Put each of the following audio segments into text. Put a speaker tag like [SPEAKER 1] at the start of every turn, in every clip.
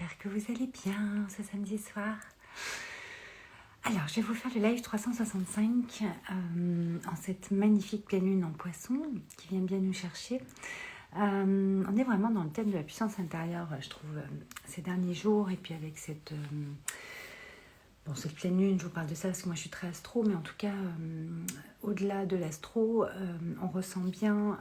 [SPEAKER 1] j'espère que vous allez bien ce samedi soir. Alors, je vais vous faire le live 365 en cette magnifique pleine lune en poisson qui vient bien nous chercher. On est vraiment dans le thème de la puissance intérieure, je trouve, ces derniers jours. Et puis avec cette pleine lune, je vous parle de ça parce que moi je suis très astro, mais en tout cas, au-delà de l'astro, on ressent bien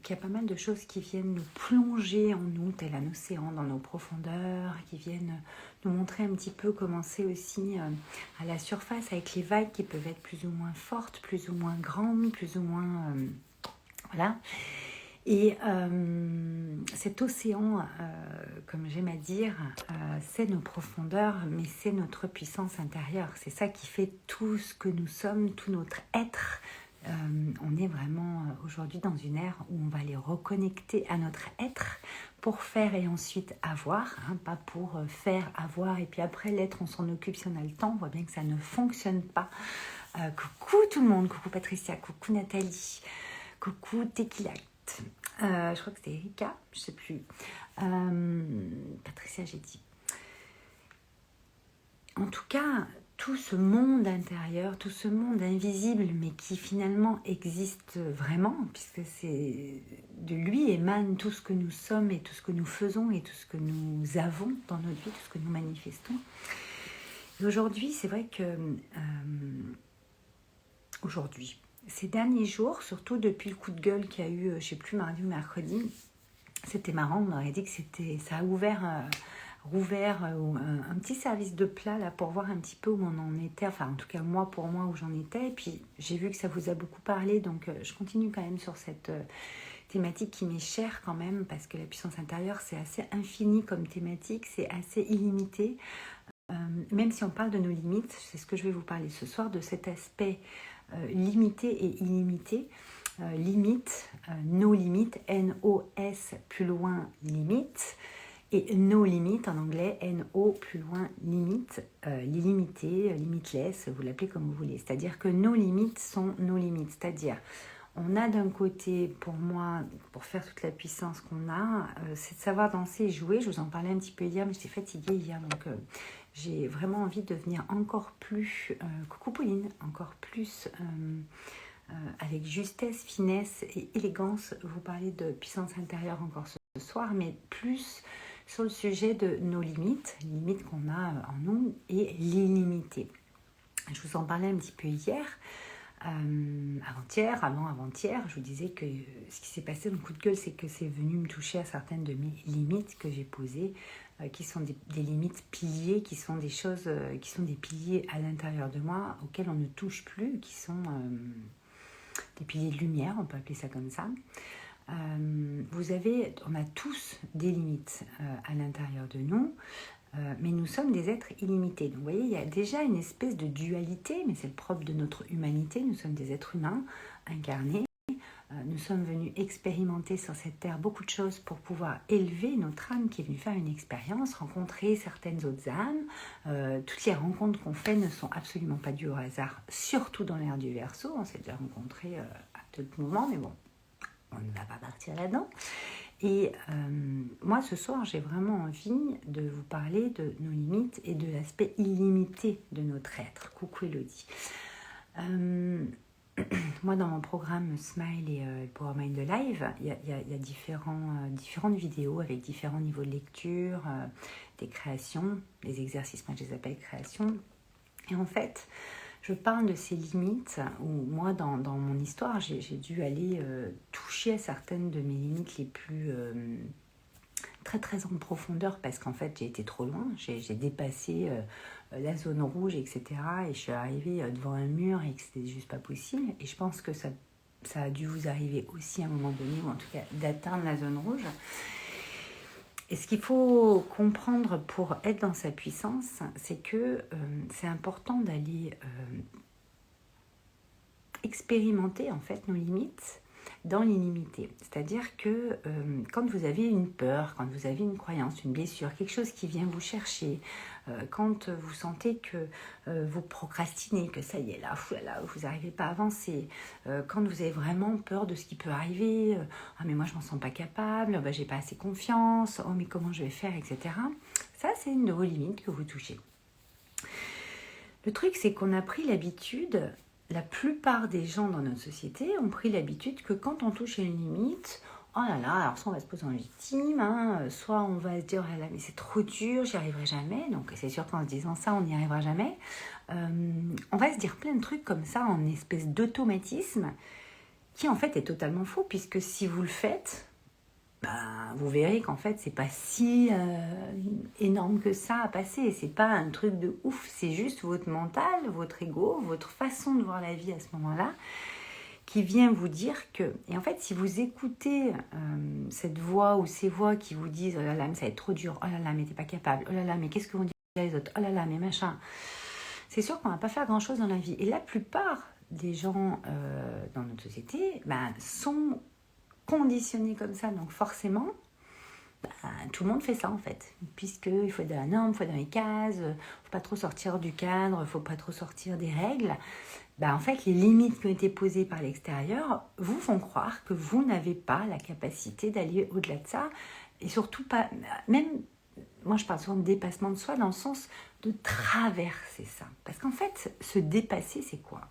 [SPEAKER 1] qu'il y a pas mal de choses qui viennent nous plonger en nous, tel un océan, dans nos profondeurs, qui viennent nous montrer un petit peu comment c'est aussi à la surface, avec les vagues qui peuvent être plus ou moins fortes, plus ou moins grandes, plus ou moins... voilà. Et cet océan, comme j'aime à dire, c'est nos profondeurs, mais c'est notre puissance intérieure. C'est ça qui fait tout ce que nous sommes, tout notre être. On est vraiment aujourd'hui dans une ère où on va aller reconnecter à notre être pour faire et ensuite avoir, hein, pas pour faire, avoir, et puis après l'être, on s'en occupe si on a le temps. On voit bien que ça ne fonctionne pas. Coucou tout le monde, coucou Patricia, coucou Nathalie, coucou Tequila. Je crois que c'était Erika, je ne sais plus. Patricia, j'ai dit. En tout cas, tout ce monde intérieur, tout ce monde invisible, mais qui finalement existe vraiment, puisque c'est de lui émane tout ce que nous sommes et tout ce que nous faisons et tout ce que nous avons dans notre vie, tout ce que nous manifestons. Et aujourd'hui, c'est vrai que aujourd'hui, ces derniers jours, surtout depuis le coup de gueule qu'il y a eu, je ne sais plus, mardi ou mercredi, c'était marrant, on aurait dit que ça a rouvert un petit service de plat là, pour voir un petit peu où on en était, enfin en tout cas moi pour moi où j'en étais, et puis j'ai vu que ça vous a beaucoup parlé, donc je continue quand même sur cette thématique qui m'est chère quand même, parce que la puissance intérieure c'est assez infini comme thématique, c'est assez illimité, même si on parle de nos limites, c'est ce que je vais vous parler ce soir, de cet aspect limité et illimité. Limite, nos limites, N-O-S plus loin limite, et no limit en anglais, N-O plus loin limite, l'illimité, limitless, vous l'appelez comme vous voulez. C'est-à-dire que nos limites sont nos limites, c'est-à-dire on a d'un côté, pour moi, pour faire toute la puissance qu'on a, c'est de savoir danser et jouer. Je vous en parlais un petit peu hier, mais j'étais fatiguée hier, donc j'ai vraiment envie de venir encore plus, coucou Pauline, encore plus avec justesse, finesse et élégance, vous parler de puissance intérieure encore ce soir, mais plus sur le sujet de nos limites, les limites qu'on a en nous et l'illimité. Je vous en parlais un petit peu hier, avant-hier, avant-hier, je vous disais que ce qui s'est passé dans le coup de gueule, c'est que c'est venu me toucher à certaines de mes limites que j'ai posées, qui sont des limites piliers, qui sont des choses, qui sont des piliers à l'intérieur de moi, auxquels on ne touche plus, qui sont des piliers de lumière, on peut appeler ça comme ça. On a tous des limites à l'intérieur de nous, mais nous sommes des êtres illimités. Donc vous voyez, il y a déjà une espèce de dualité, mais c'est le propre de notre humanité. Nous sommes des êtres humains incarnés. Nous sommes venus expérimenter sur cette terre beaucoup de choses pour pouvoir élever notre âme qui est venue faire une expérience, rencontrer certaines autres âmes. Toutes les rencontres qu'on fait ne sont absolument pas dues au hasard, surtout dans l'ère du Verseau. On s'est déjà rencontrés à tout moment, mais bon, on ne va pas partir là-dedans. Et moi, ce soir, j'ai vraiment envie de vous parler de nos limites et de l'aspect illimité de notre être. Coucou Elodie. Moi, dans mon programme Smile et Power Mind Live, il y a différentes vidéos avec différents niveaux de lecture, des créations, des exercices, moi je les appelle créations. Et en fait, je parle de ces limites où moi, dans mon histoire, j'ai dû aller toucher à certaines de mes limites les plus très très en profondeur, parce qu'en fait, j'ai été trop loin, j'ai dépassé la zone rouge, etc. Et je suis arrivée devant un mur et que c'était juste pas possible. Et je pense que ça a dû vous arriver aussi à un moment donné, ou en tout cas d'atteindre la zone rouge. Et ce qu'il faut comprendre pour être dans sa puissance, c'est que c'est important d'aller expérimenter en fait nos limites, dans l'illimité. C'est-à-dire que quand vous avez une peur, quand vous avez une croyance, une blessure, quelque chose qui vient vous chercher, quand vous sentez que vous procrastinez, que ça y est, là, vous n'arrivez pas à avancer, quand vous avez vraiment peur de ce qui peut arriver, ah mais moi je m'en sens pas capable, bah, j'ai pas assez confiance, oh mais comment je vais faire, etc. Ça, c'est une de vos limites que vous touchez. Le truc, c'est qu'on a pris l'habitude, la plupart des gens dans notre société ont pris l'habitude que quand on touche à une limite, oh là là, alors soit on va se poser en victime, soit on va se dire, oh là là, mais c'est trop dur, j'y arriverai jamais. Donc c'est sûr qu'en se disant ça, on n'y arrivera jamais. On va se dire plein de trucs comme ça en espèce d'automatisme qui en fait est totalement faux, puisque si vous le faites, vous verrez qu'en fait c'est pas si énorme que ça à passer, c'est pas un truc de ouf, c'est juste votre mental, votre ego, votre façon de voir la vie à ce moment-là qui vient vous dire que, et en fait si vous écoutez cette voix ou ces voix qui vous disent oh là là mais ça va être trop dur, oh là là mais t'es pas capable, oh là là mais qu'est-ce que vont dire les autres, oh là là mais machin, c'est sûr qu'on va pas faire grand chose dans la vie. Et la plupart des gens dans notre société sont conditionnés comme ça, donc forcément tout le monde fait ça en fait, puisqu'il faut être dans la norme, il faut être dans les cases, il ne faut pas trop sortir du cadre, il ne faut pas trop sortir des règles. En fait, les limites qui ont été posées par l'extérieur vous font croire que vous n'avez pas la capacité d'aller au-delà de ça, et surtout pas, même, moi je parle souvent de dépassement de soi dans le sens de traverser ça. Parce qu'en fait, se dépasser, c'est quoi ?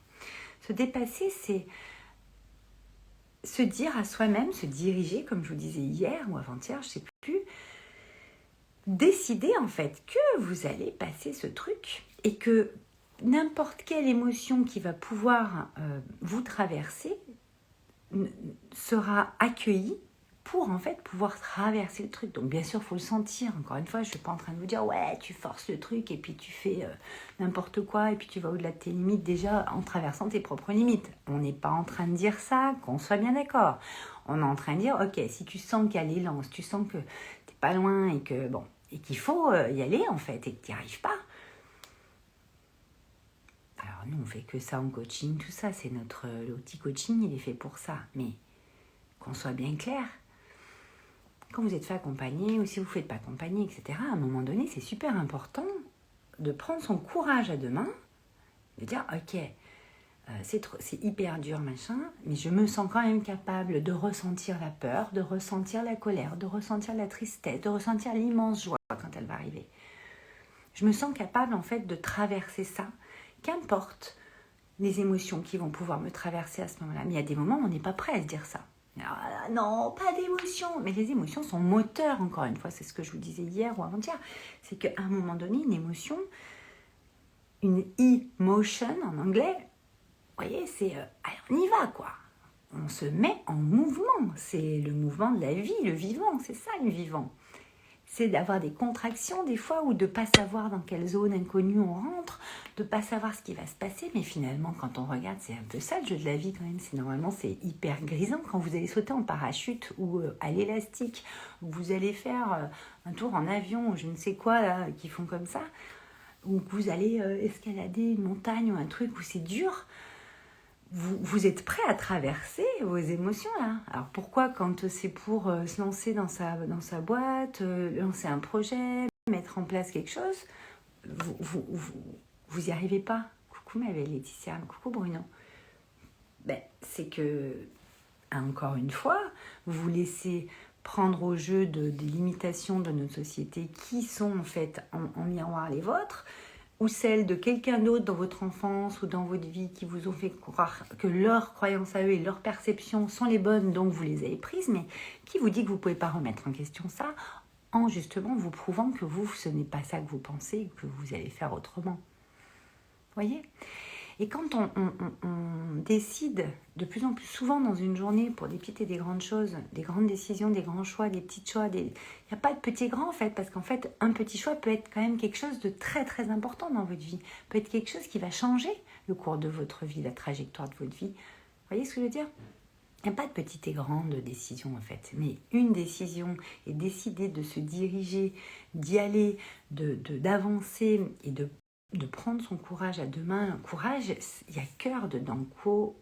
[SPEAKER 1] Se dépasser, c'est se dire à soi-même, se diriger, comme je vous disais hier ou avant-hier, je ne sais plus, décider en fait que vous allez passer ce truc et que n'importe quelle émotion qui va pouvoir vous traverser sera accueillie pour en fait pouvoir traverser le truc. Donc bien sûr, il faut le sentir. Encore une fois, je ne suis pas en train de vous dire ouais, tu forces le truc et puis tu fais n'importe quoi et puis tu vas au-delà de tes limites déjà en traversant tes propres limites. On n'est pas en train de dire ça, qu'on soit bien d'accord. On est en train de dire ok, si tu sens qu'il y a l'élan, si tu sens que tu n'es pas loin et que bon, et qu'il faut y aller en fait et que tu n'y arrives pas. Alors nous, on fait que ça en coaching, tout ça, c'est l'outil coaching, il est fait pour ça. Mais qu'on soit bien clair, quand vous êtes fait accompagner ou si vous ne faites pas accompagner, etc., à un moment donné, c'est super important de prendre son courage à deux mains, de dire ok, c'est hyper dur, machin, mais je me sens quand même capable de ressentir la peur, de ressentir la colère, de ressentir la tristesse, de ressentir l'immense joie quand elle va arriver. Je me sens capable en fait de traverser ça, qu'importe les émotions qui vont pouvoir me traverser à ce moment-là. Mais il y a des moments où on n'est pas prêt à se dire ça. Ah, non, pas d'émotions. Mais les émotions sont moteurs, encore une fois. C'est ce que je vous disais hier ou avant-hier. C'est qu'à un moment donné, une émotion, une emotion en anglais, vous voyez, c'est allez, on y va, quoi. On se met en mouvement. C'est le mouvement de la vie, le vivant. C'est ça, le vivant. C'est d'avoir des contractions des fois ou de ne pas savoir dans quelle zone inconnue on rentre, de ne pas savoir ce qui va se passer. Mais finalement, quand on regarde, c'est un peu ça le jeu de la vie quand même. Normalement, c'est hyper grisant quand vous allez sauter en parachute ou à l'élastique, ou vous allez faire un tour en avion ou je ne sais quoi là, qui font comme ça, ou que vous allez escalader une montagne ou un truc où c'est dur. Vous êtes prêt à traverser vos émotions là. Alors pourquoi quand c'est pour se lancer dans sa boîte, lancer un projet, mettre en place quelque chose, vous y arrivez pas. Coucou ma belle Laetitia, coucou Bruno. C'est que, encore une fois, vous vous laissez prendre au jeu des limitations de notre société qui sont en fait en miroir les vôtres, ou celles de quelqu'un d'autre dans votre enfance ou dans votre vie qui vous ont fait croire que leurs croyances à eux et leurs perceptions sont les bonnes, donc vous les avez prises, mais qui vous dit que vous ne pouvez pas remettre en question ça en justement vous prouvant que ce n'est pas ça que vous pensez, que vous allez faire autrement. Voyez ? Et quand on décide de plus en plus souvent dans une journée pour des petites et des grandes choses, des grandes décisions, des grands choix, des petits choix, il n'y a pas de petit et grand en fait, parce qu'en fait, un petit choix peut être quand même quelque chose de très très important dans votre vie, peut être quelque chose qui va changer le cours de votre vie, la trajectoire de votre vie. Vous voyez ce que je veux dire ? Il n'y a pas de petite et grande décision en fait, mais une décision est décider de se diriger, d'y aller, d'avancer et de prendre son courage à deux mains. Courage, il y a cœur dedans,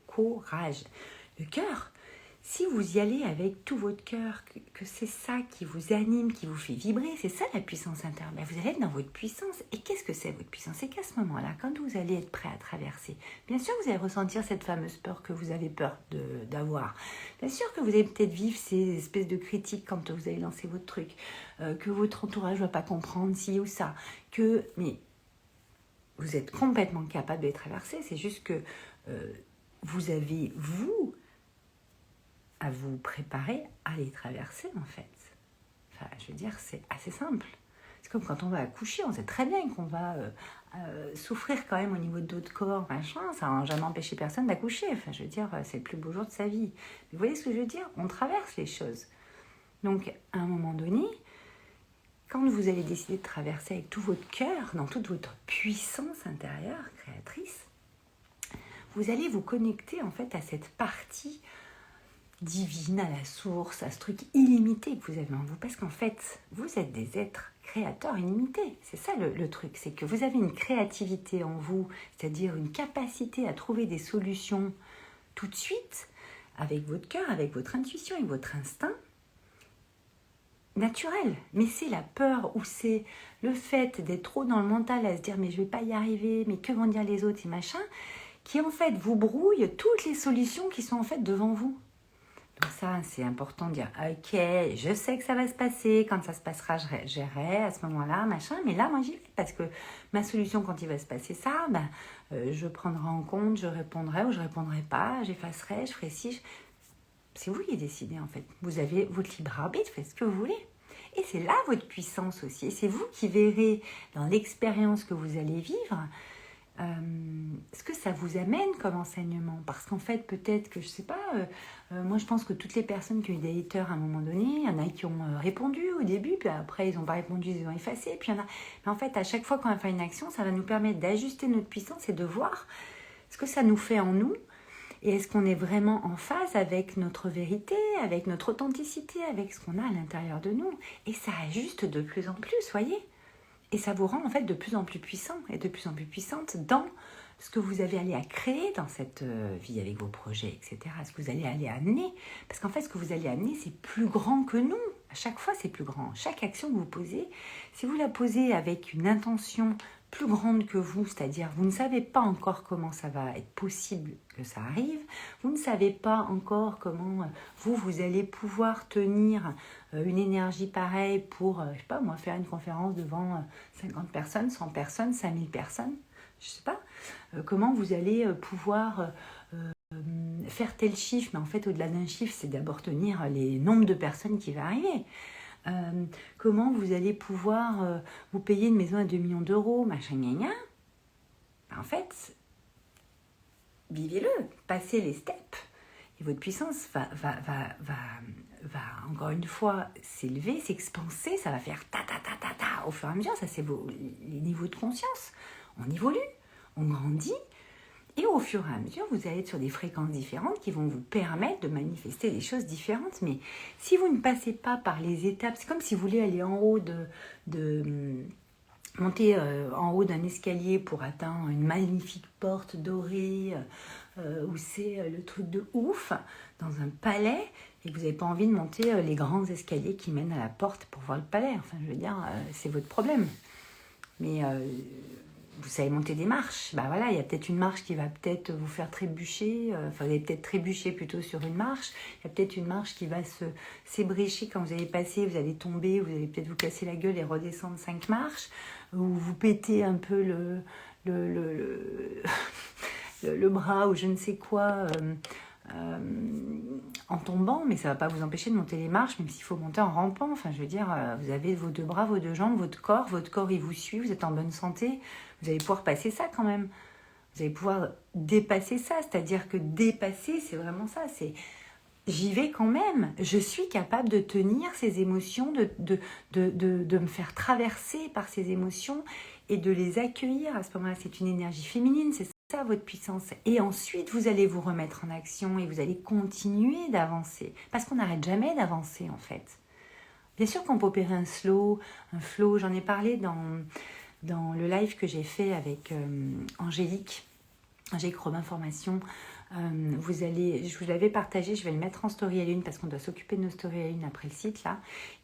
[SPEAKER 1] courage. Le cœur, si vous y allez avec tout votre cœur, que c'est ça qui vous anime, qui vous fait vibrer, c'est ça la puissance intérieure. Ben, vous allez être dans votre puissance. Et qu'est-ce que c'est votre puissance? C'est qu'à ce moment-là, quand vous allez être prêt à traverser, bien sûr vous allez ressentir cette fameuse peur que vous avez peur d'avoir. Bien sûr que vous allez peut-être vivre ces espèces de critiques quand vous allez lancer votre truc, que votre entourage ne va pas comprendre ci ou ça, mais vous êtes complètement capable de les traverser. C'est juste que vous avez, vous, à vous préparer à les traverser, en fait. Enfin, je veux dire, c'est assez simple. C'est comme quand on va accoucher, on sait très bien qu'on va souffrir quand même au niveau de notre corps, machin. Ça n'a jamais empêché personne d'accoucher. Enfin, je veux dire, c'est le plus beau jour de sa vie. Mais vous voyez ce que je veux dire? On traverse les choses. Donc, à un moment donné, quand vous allez décider de traverser avec tout votre cœur, dans toute votre puissance intérieure, créatrice, vous allez vous connecter en fait à cette partie divine, à la source, à ce truc illimité que vous avez en vous. Parce qu'en fait, vous êtes des êtres créateurs illimités. C'est ça le truc, c'est que vous avez une créativité en vous, c'est-à-dire une capacité à trouver des solutions tout de suite, avec votre cœur, avec votre intuition, avec votre instinct, naturel. Mais c'est la peur ou c'est le fait d'être trop dans le mental à se dire mais je vais pas y arriver, mais que vont dire les autres et machin, qui en fait vous brouille toutes les solutions qui sont en fait devant vous. Donc ça, c'est important de dire, ok, je sais que ça va se passer, quand ça se passera, j'irai à ce moment-là, machin, mais là, moi, j'y vais, parce que ma solution, quand il va se passer ça, je prendrai en compte, je répondrai ou je répondrai pas, j'effacerai, je ferai ci. C'est vous qui décidez, en fait. Vous avez votre libre arbitre, faites ce que vous voulez. Et c'est là votre puissance aussi. Et c'est vous qui verrez, dans l'expérience que vous allez vivre, ce que ça vous amène comme enseignement. Parce qu'en fait, peut-être que, je sais pas, moi je pense que toutes les personnes qui ont eu des haters à un moment donné, il y en a qui ont répondu au début, puis après ils n'ont pas répondu, ils ont effacé, puis il y en a... Mais en fait, à chaque fois qu'on va faire une action, ça va nous permettre d'ajuster notre puissance et de voir ce que ça nous fait en nous, et est-ce qu'on est vraiment en phase avec notre vérité, avec notre authenticité, avec ce qu'on a à l'intérieur de nous. Et ça ajuste de plus en plus, voyez. Et ça vous rend en fait de plus en plus puissant et de plus en plus puissante dans ce que vous avez allé à créer dans cette vie avec vos projets, etc. Ce que vous allez aller amener. Parce qu'en fait, ce que vous allez amener, c'est plus grand que nous. À chaque fois, c'est plus grand. Chaque action que vous posez, si vous la posez avec une intention plus grande que vous, c'est-à-dire vous ne savez pas encore comment ça va être possible que ça arrive, vous ne savez pas encore comment vous allez pouvoir tenir une énergie pareille pour, je sais pas moi, faire une conférence devant 50 personnes, 100 personnes, 5000 personnes, je sais pas, comment vous allez pouvoir faire tel chiffre, mais en fait au-delà d'un chiffre, c'est d'abord tenir les nombres de personnes qui va arriver. Comment vous allez pouvoir vous payer une maison à 2 millions d'euros, machin, gna gna. En fait, vivez-le, passez les steps. Et votre puissance va encore une fois s'élever, s'expanser, ça va faire ta ta ta ta ta au fur et à mesure, ça c'est les niveaux de conscience. On évolue, on grandit. Et au fur et à mesure, vous allez être sur des fréquences différentes qui vont vous permettre de manifester des choses différentes. Mais si vous ne passez pas par les étapes, c'est comme si vous voulez aller en haut monter en haut d'un escalier pour atteindre une magnifique porte dorée où c'est le truc de ouf, dans un palais, et que vous n'avez pas envie de monter les grands escaliers qui mènent à la porte pour voir le palais. Enfin, je veux dire, c'est votre problème. Mais... vous savez monter des marches, bah voilà, il y a peut-être une marche qui va peut-être vous faire trébucher, enfin vous allez peut-être trébucher plutôt sur une marche, il y a peut-être une marche qui va s'ébrécher quand vous allez passer, vous allez tomber, vous allez peut-être vous casser la gueule et redescendre 5 marches, ou vous pétez un peu le bras ou je ne sais quoi en tombant, mais ça ne va pas vous empêcher de monter les marches, même s'il faut monter en rampant. Enfin, je veux dire, vous avez vos 2 bras, vos 2 jambes, votre corps il vous suit, vous êtes en bonne santé, vous allez pouvoir passer ça quand même. Vous allez pouvoir dépasser ça, c'est-à-dire que dépasser, c'est vraiment ça, c'est j'y vais quand même, je suis capable de tenir ces émotions, de me faire traverser par ces émotions et de les accueillir. À ce moment-là, c'est une énergie féminine, c'est ça votre puissance. Et ensuite, vous allez vous remettre en action et vous allez continuer d'avancer. Parce qu'on n'arrête jamais d'avancer, en fait. Bien sûr qu'on peut opérer un flow. J'en ai parlé dans le live que j'ai fait avec Angélique Robin Formation, Je vous l'avais partagé, je vais le mettre en story à l'une parce qu'on doit s'occuper de nos stories à l'une après le site là.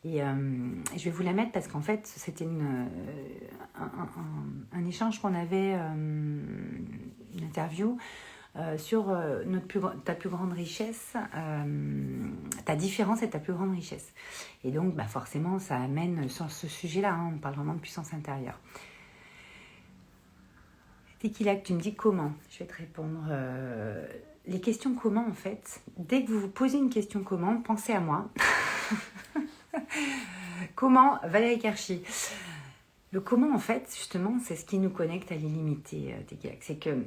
[SPEAKER 1] Et je vais vous la mettre parce qu'en fait c'était un échange qu'on avait, une interview sur ta plus grande richesse, ta différence est ta plus grande richesse. Et donc forcément ça amène sur ce sujet-là, hein, on parle vraiment de puissance intérieure. Dès qu'il a que tu me dis comment, je vais te répondre. Les questions comment, en fait, dès que vous vous posez une question comment, pensez à moi. Comment, Valérie Karchi. Le comment, en fait, justement, c'est ce qui nous connecte à l'illimité, Tekiak. C'est que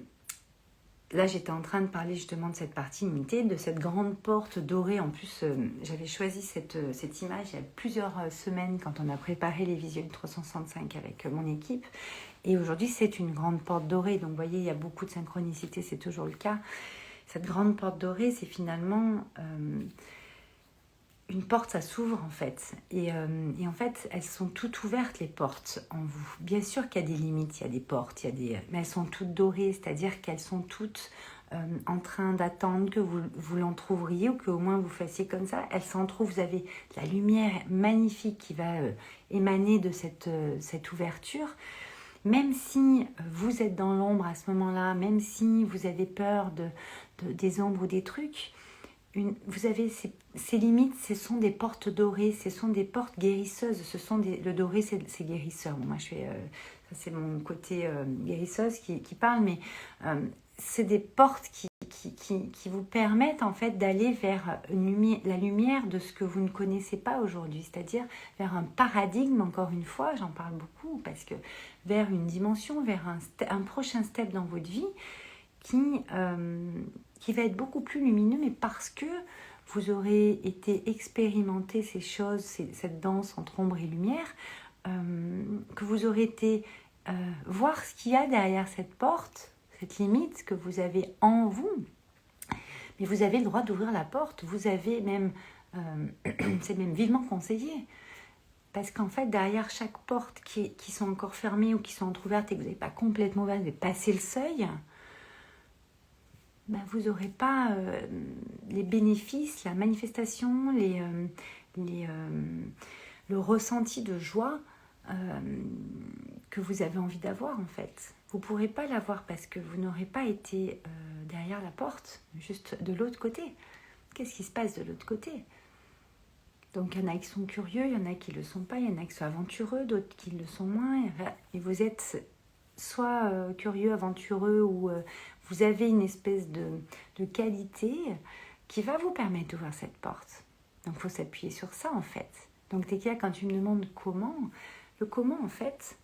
[SPEAKER 1] là, j'étais en train de parler justement de cette partie limitée, de cette grande porte dorée. En plus, j'avais choisi cette image il y a plusieurs semaines quand on a préparé les visuels 365 avec mon équipe. Et aujourd'hui, c'est une grande porte dorée. Donc, vous voyez, il y a beaucoup de synchronicité, c'est toujours le cas. Cette grande porte dorée, c'est finalement une porte, ça s'ouvre en fait. Et en fait, elles sont toutes ouvertes, les portes, en vous. Bien sûr qu'il y a des limites, il y a des portes, mais elles sont toutes dorées, c'est-à-dire qu'elles sont toutes en train d'attendre que vous l'entrouvriez ou qu'au moins vous fassiez comme ça. Elles s'entrouvent, vous avez la lumière magnifique qui va émaner de cette ouverture. Même si vous êtes dans l'ombre à ce moment-là, même si vous avez peur des ombres ou des trucs, vous avez ces limites, ce sont des portes dorées, ce sont des portes guérisseuses, le doré c'est guérisseur. Bon, moi ça c'est mon côté guérisseuse qui parle, mais c'est des portes qui vous permettent en fait d'aller vers la lumière de ce que vous ne connaissez pas aujourd'hui, c'est-à-dire vers un paradigme, encore une fois, j'en parle beaucoup, parce que vers une dimension, vers un prochain step dans votre vie qui va être beaucoup plus lumineux, mais parce que vous aurez été expérimenter ces choses, cette danse entre ombre et lumière, que vous aurez été voir ce qu'il y a derrière cette porte, cette limite que vous avez en vous. Mais vous avez le droit d'ouvrir la porte, vous avez même, c'est même vivement conseillé. Parce qu'en fait, derrière chaque porte qui sont encore fermées ou qui sont entrouvertes et que vous n'avez pas complètement ouvert, vous avez passé le seuil, vous n'aurez pas les bénéfices, la manifestation, le ressenti de joie que vous avez envie d'avoir en fait. Vous ne pourrez pas l'avoir parce que vous n'aurez pas été derrière la porte, juste de l'autre côté. Qu'est-ce qui se passe de l'autre côté ? Donc il y en a qui sont curieux, il y en a qui ne le sont pas, il y en a qui sont aventureux, d'autres qui le sont moins. Et vous êtes soit curieux, aventureux, ou vous avez une espèce de qualité qui va vous permettre d'ouvrir cette porte. Donc il faut s'appuyer sur ça en fait. Donc Tekia, quand tu me demandes comment, le comment en fait,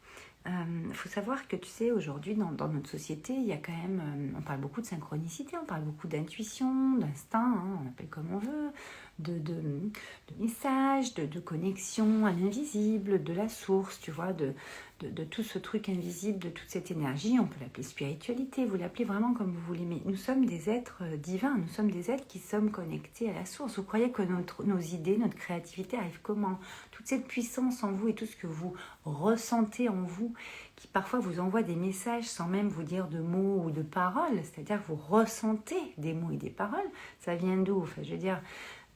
[SPEAKER 1] faut savoir que tu sais, aujourd'hui dans notre société, il y a quand même, on parle beaucoup de synchronicité, on parle beaucoup d'intuition, d'instinct, hein, on appelle comme on veut, de messages, de connexion à l'invisible, de la source, tu vois, de tout ce truc invisible, de toute cette énergie. On peut l'appeler spiritualité, vous l'appelez vraiment comme vous voulez, mais nous sommes des êtres divins, nous sommes des êtres qui sommes connectés à la source. Vous croyez que nos idées, notre créativité arrive comment ? Toute cette puissance en vous et tout ce que vous ressentez en vous, qui parfois vous envoie des messages sans même vous dire de mots ou de paroles, c'est-à-dire que vous ressentez des mots et des paroles, ça vient d'où ? Enfin, je veux dire,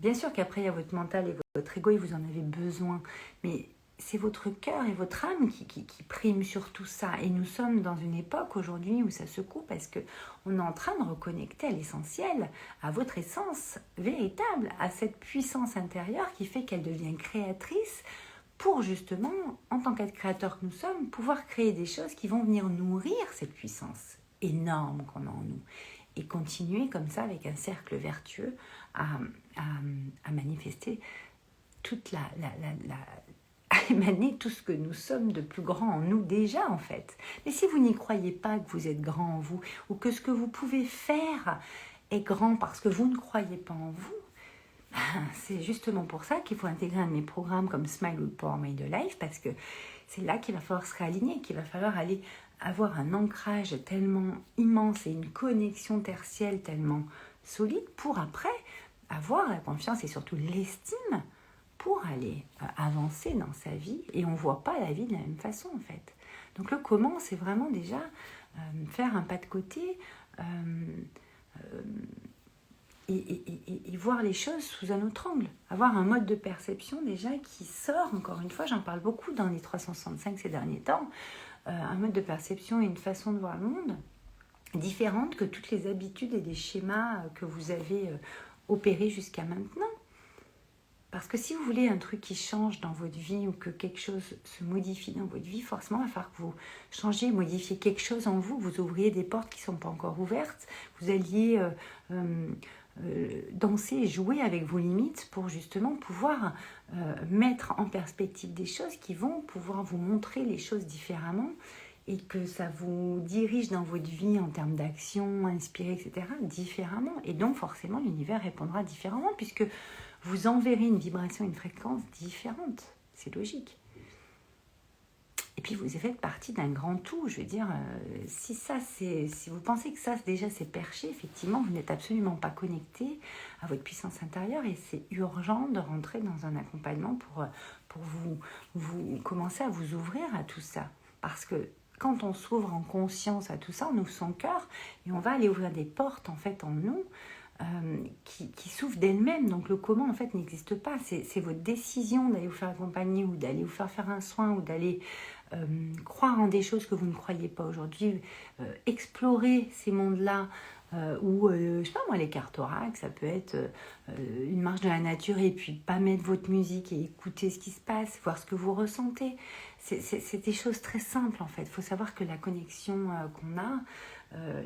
[SPEAKER 1] bien sûr qu'après il y a votre mental et votre ego et vous en avez besoin, mais c'est votre cœur et votre âme qui priment sur tout ça. Et nous sommes dans une époque aujourd'hui où ça secoue parce qu'on est en train de reconnecter à l'essentiel, à votre essence véritable, à cette puissance intérieure qui fait qu'elle devient créatrice pour justement, en tant qu'être créateur que nous sommes, pouvoir créer des choses qui vont venir nourrir cette puissance énorme qu'on a en nous. Et continuer comme ça avec un cercle vertueux à manifester toute à émaner tout ce que nous sommes de plus grand en nous déjà en fait. Mais si vous n'y croyez pas que vous êtes grand en vous ou que ce que vous pouvez faire est grand parce que vous ne croyez pas en vous, c'est justement pour ça qu'il faut intégrer un de mes programmes comme Smile with Power Made Life, parce que c'est là qu'il va falloir se réaligner, qu'il va falloir aller avoir un ancrage tellement immense et une connexion tertielle tellement solide pour après avoir la confiance et surtout l'estime pour aller avancer dans sa vie. Et on ne voit pas la vie de la même façon en fait. Donc le comment, c'est vraiment déjà faire un pas de côté, et voir les choses sous un autre angle. Avoir un mode de perception déjà qui sort, encore une fois, j'en parle beaucoup dans les 365 ces derniers temps, un mode de perception et une façon de voir le monde différente que toutes les habitudes et les schémas que vous avez opérés jusqu'à maintenant. Parce que si vous voulez un truc qui change dans votre vie ou que quelque chose se modifie dans votre vie, forcément, il va falloir que vous changiez, modifiez quelque chose en vous, que vous ouvriez des portes qui ne sont pas encore ouvertes, vous alliez danser et jouer avec vos limites pour justement pouvoir mettre en perspective des choses qui vont pouvoir vous montrer les choses différemment et que ça vous dirige dans votre vie en termes d'action, inspiré, etc., différemment. Et donc, forcément, l'univers répondra différemment puisque vous enverrez une vibration, une fréquence différente. C'est logique. Et puis, vous faites partie d'un grand tout. Je veux dire, si vous pensez que ça, déjà, c'est perché, effectivement, vous n'êtes absolument pas connecté à votre puissance intérieure et c'est urgent de rentrer dans un accompagnement pour vous commencer à vous ouvrir à tout ça. Parce que quand on s'ouvre en conscience à tout ça, on ouvre son cœur et on va aller ouvrir des portes, en fait, en nous, qui s'ouvrent d'elles-mêmes. Donc le comment en fait n'existe pas. C'est votre décision d'aller vous faire accompagner ou d'aller vous faire un soin ou d'aller croire en des choses que vous ne croyez pas aujourd'hui, explorer ces mondes-là ou je sais pas moi, les cartes oracles, ça peut être une marche de la nature et puis pas mettre votre musique et écouter ce qui se passe, voir ce que vous ressentez. C'est des choses très simples en fait. Il faut savoir que la connexion qu'on a,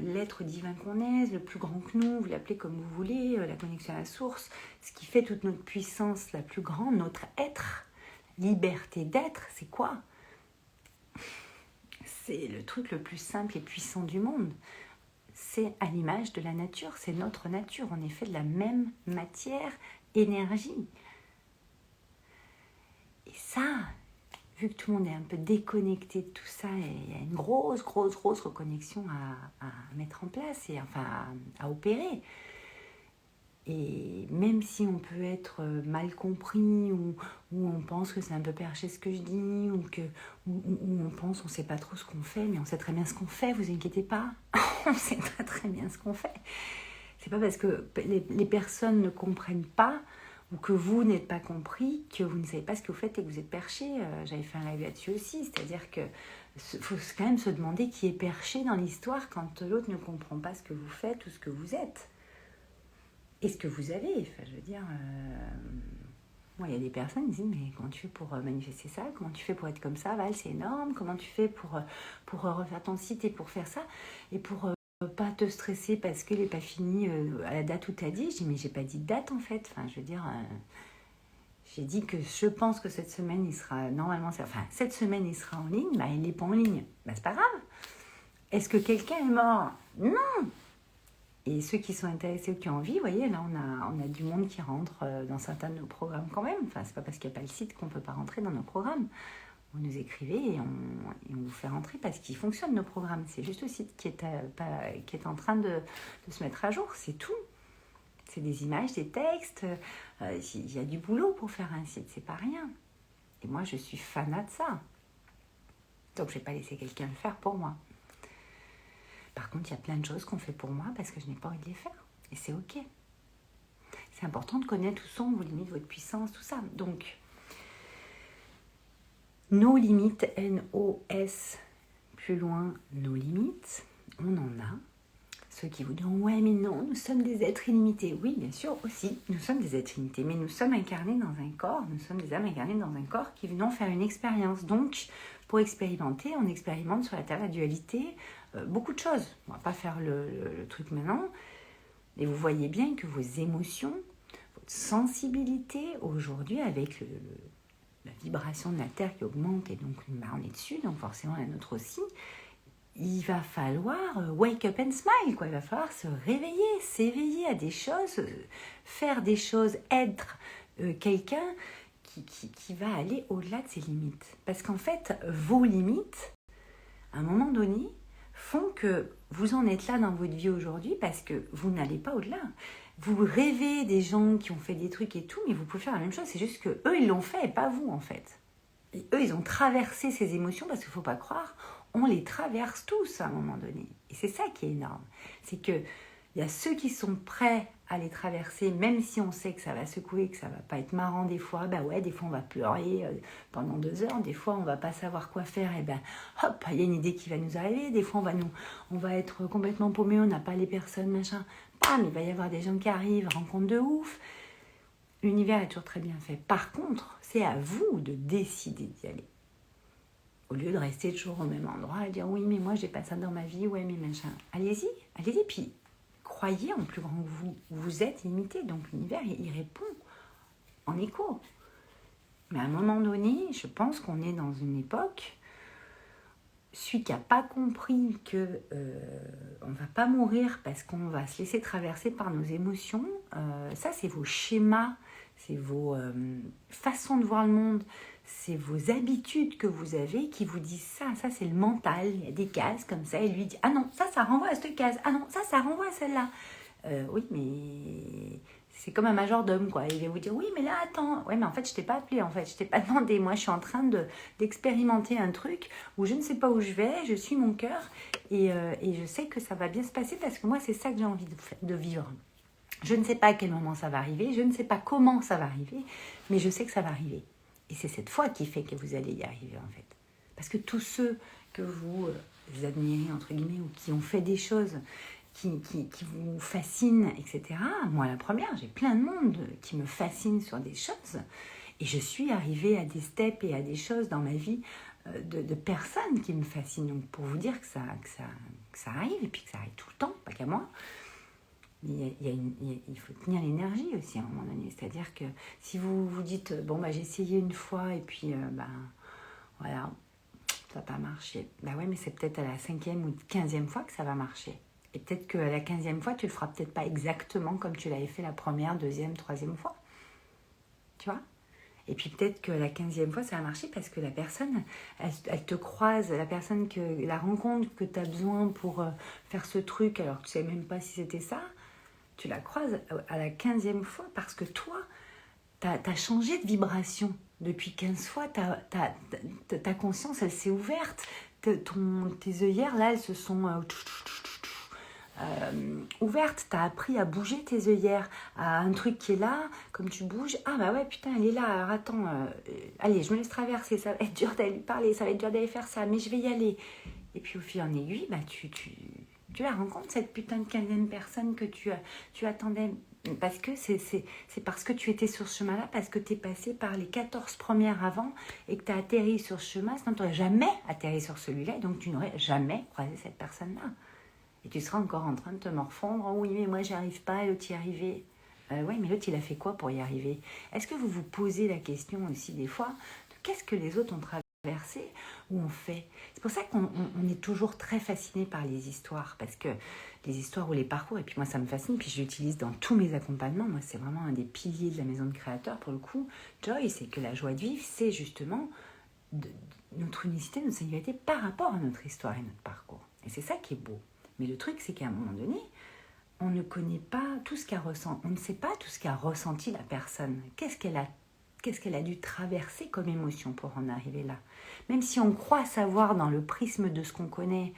[SPEAKER 1] l'être divin qu'on est, le plus grand que nous, vous l'appelez comme vous voulez, la connexion à la source, ce qui fait toute notre puissance la plus grande, notre être, liberté d'être, c'est quoi ? C'est le truc le plus simple et puissant du monde. C'est à l'image de la nature, c'est notre nature, on est fait de la même matière, énergie. Et ça, vu que tout le monde est un peu déconnecté de tout ça, il y a une grosse reconnexion à mettre en place et enfin à opérer. Et même si on peut être mal compris ou on pense que c'est un peu perché ce que je dis ou on pense qu'on ne sait pas trop ce qu'on fait, mais on sait très bien ce qu'on fait, vous inquiétez pas, on sait très bien ce qu'on fait. C'est pas parce que les personnes ne comprennent pas ou que vous n'êtes pas compris, que vous ne savez pas ce que vous faites et que vous êtes perché. J'avais fait un live là-dessus aussi, c'est-à-dire que faut quand même se demander qui est perché dans l'histoire quand l'autre ne comprend pas ce que vous faites ou ce que vous êtes. Et ce que vous avez, enfin, je veux dire, moi, il y a des personnes qui disent, mais comment tu fais pour manifester ça ? Comment tu fais pour être comme ça ? Val, c'est énorme. Comment tu fais pour refaire ton site et pour faire ça ? Et pour pas te stresser parce qu'il n'est pas fini à la date où tu as dit. Je dis, mais j'ai pas dit de date en fait. Enfin, je veux dire, j'ai dit que je pense que cette semaine, il sera normalement, enfin, cette semaine, il sera en ligne. Bah, il n'est pas en ligne. Bah, c'est pas grave. Est-ce que quelqu'un est mort ? Non. Et ceux qui sont intéressés ou qui ont envie, vous voyez, là, on a du monde qui rentre dans certains de nos programmes quand même. Enfin, c'est pas parce qu'il n'y a pas le site qu'on ne peut pas rentrer dans nos programmes. Vous nous écrivez et on vous fait rentrer parce qu'ils fonctionnent, nos programmes. C'est juste le site qui est en train de se mettre à jour, c'est tout. C'est des images, des textes. Il y a du boulot pour faire un site, c'est pas rien. Et moi, je suis fanat de ça. Donc, je ne vais pas laisser quelqu'un le faire pour moi. Par contre, il y a plein de choses qu'on fait pour moi parce que je n'ai pas envie de les faire. Et c'est OK. C'est important de connaître où sont vos limites, votre puissance, tout ça. Donc, nos limites, N-O-S, plus loin, nos limites, on en a. Ceux qui vous disent « Ouais, mais non, nous sommes des êtres illimités. » Oui, bien sûr, aussi, nous sommes des êtres illimités. Mais nous sommes incarnés dans un corps. Nous sommes des âmes incarnées dans un corps qui venons faire une expérience. Donc, pour expérimenter, on expérimente sur la terre la dualité, beaucoup de choses. On ne va pas faire le truc maintenant. Et vous voyez bien que vos émotions, votre sensibilité aujourd'hui avec la vibration de la Terre qui augmente et donc on est dessus, donc forcément la nôtre aussi, il va falloir wake up and smile, quoi. Il va falloir se réveiller, s'éveiller à des choses, faire des choses, être quelqu'un qui va aller au-delà de ses limites. Parce qu'en fait, vos limites, à un moment donné, font que vous en êtes là dans votre vie aujourd'hui parce que vous n'allez pas au-delà. Vous rêvez des gens qui ont fait des trucs et tout, mais vous pouvez faire la même chose. C'est juste que eux ils l'ont fait et pas vous, en fait. Et eux, ils ont traversé ces émotions parce qu'il ne faut pas croire, on les traverse tous à un moment donné. Et c'est ça qui est énorme. C'est que Il y a ceux qui sont prêts à les traverser, même si on sait que ça va secouer, que ça va pas être marrant des fois. Bah ouais, des fois on va pleurer pendant 2 heures, des fois on va pas savoir quoi faire, et ben hop, il y a une idée qui va nous arriver. Des fois on va être complètement paumé, on n'a pas les personnes, machin. Bam, il va y avoir des gens qui arrivent, rencontre de ouf. L'univers est toujours très bien fait. Par contre, c'est à vous de décider d'y aller. Au lieu de rester toujours au même endroit et dire oui, mais moi j'ai pas ça dans ma vie, ouais, mais machin. Allez-y, puis croyez en plus grand que vous. Vous êtes limité, donc l'univers il répond en écho. Mais à un moment donné, je pense qu'on est dans une époque, celui qui n'a pas compris que on ne va pas mourir parce qu'on va se laisser traverser par nos émotions, ça c'est vos schémas, c'est vos façons de voir le monde, c'est vos habitudes que vous avez qui vous disent ça. Ça c'est le mental, il y a des cases comme ça, et lui dit ah non, ça renvoie à cette case, ah non, ça renvoie à celle-là. Oui, mais c'est comme un majordome, quoi. Il va vous dire, oui, mais là, attends. Ouais, mais en fait, je t'ai pas appelé, en fait. Je t'ai pas demandé. Moi, je suis en train d'expérimenter un truc où je ne sais pas où je vais, je suis mon cœur, et je sais que ça va bien se passer parce que moi, c'est ça que j'ai envie de vivre. Je ne sais pas à quel moment ça va arriver, je ne sais pas comment ça va arriver, mais je sais que ça va arriver. Et c'est cette foi qui fait que vous allez y arriver, en fait. Parce que tous ceux que vous admirez, entre guillemets, ou qui ont fait des choses qui vous fascinent, etc. Moi, la première, j'ai plein de monde qui me fascine sur des choses. Et je suis arrivée à des steps et à des choses dans ma vie de personnes qui me fascinent. Donc, pour vous dire que ça arrive, et puis que ça arrive tout le temps, pas qu'à moi, il faut tenir l'énergie aussi à un moment donné. C'est-à-dire que si vous vous dites, bon, bah, j'ai essayé une fois, et puis, voilà, ça n'a pas marché. Bah ouais, mais c'est peut-être à la 5e ou 15e fois que ça va marcher. Et peut-être qu'à la 15e fois, tu le feras peut-être pas exactement comme tu l'avais fait la première, deuxième, troisième fois. Tu vois ? Et puis peut-être que la 15e fois, ça a marché parce que la personne, elle te croise, la rencontre que tu as besoin pour faire ce truc, alors que tu ne sais même pas si c'était ça, tu la croises à la 15e fois parce que toi, tu as changé de vibration. Depuis 15 fois, ta conscience, elle s'est ouverte. Tes œillères, là, elles se sont ouvertes. Tu as appris à bouger tes œillères, à un truc qui est là, comme tu bouges. Ah bah ouais, putain, elle est là. Alors attends, allez, je me laisse traverser. Ça va être dur d'aller parler, ça va être dur d'aller faire ça, mais je vais y aller. Et puis au fil en aiguille, bah, tu la rencontres, cette putain de 15e personne que tu attendais. Parce que c'est parce que tu étais sur ce chemin-là, parce que tu es passé par les 14 premières avant et que tu as atterri sur ce chemin, sinon tu n'aurais jamais atterri sur celui-là, et donc tu n'aurais jamais croisé cette personne-là. Et tu seras encore en train de te morfondre. Oh oui, mais moi, j'y arrive pas, et l'autre y est arrivé. Oui, mais l'autre, il a fait quoi pour y arriver ? Est-ce que vous vous posez la question aussi des fois de qu'est-ce que les autres ont traversé ou ont fait ? C'est pour ça qu'on est toujours très fasciné par les histoires, parce que les histoires ou les parcours, et puis moi, ça me fascine, puis je l'utilise dans tous mes accompagnements. Moi, c'est vraiment un des piliers de la maison de créateurs, pour le coup. Joy, c'est que la joie de vivre, c'est justement notre unicité, notre singularité par rapport à notre histoire et notre parcours. Et c'est ça qui est beau. Mais le truc, c'est qu'à un moment donné, on ne connaît pas tout ce qu'a ressenti, on ne sait pas tout ce qu'a ressenti la personne. Qu'est-ce qu'elle a dû traverser comme émotion pour en arriver là ? Même si on croit savoir dans le prisme de ce qu'on connaît,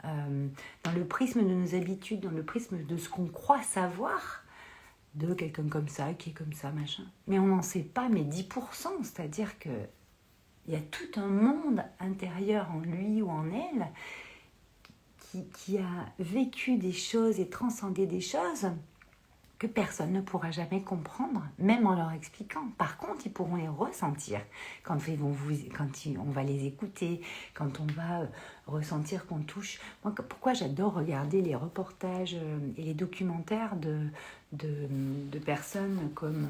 [SPEAKER 1] dans le prisme de nos habitudes, dans le prisme de ce qu'on croit savoir, de quelqu'un comme ça, qui est comme ça, machin. Mais on n'en sait pas, mais 10%, c'est-à-dire que il y a tout un monde intérieur en lui ou en elle qui a vécu des choses et transcendé des choses que personne ne pourra jamais comprendre, même en leur expliquant. Par contre, ils pourront les ressentir quand on va les écouter, quand on va ressentir qu'on touche. Moi, pourquoi j'adore regarder les reportages et les documentaires de personnes comme,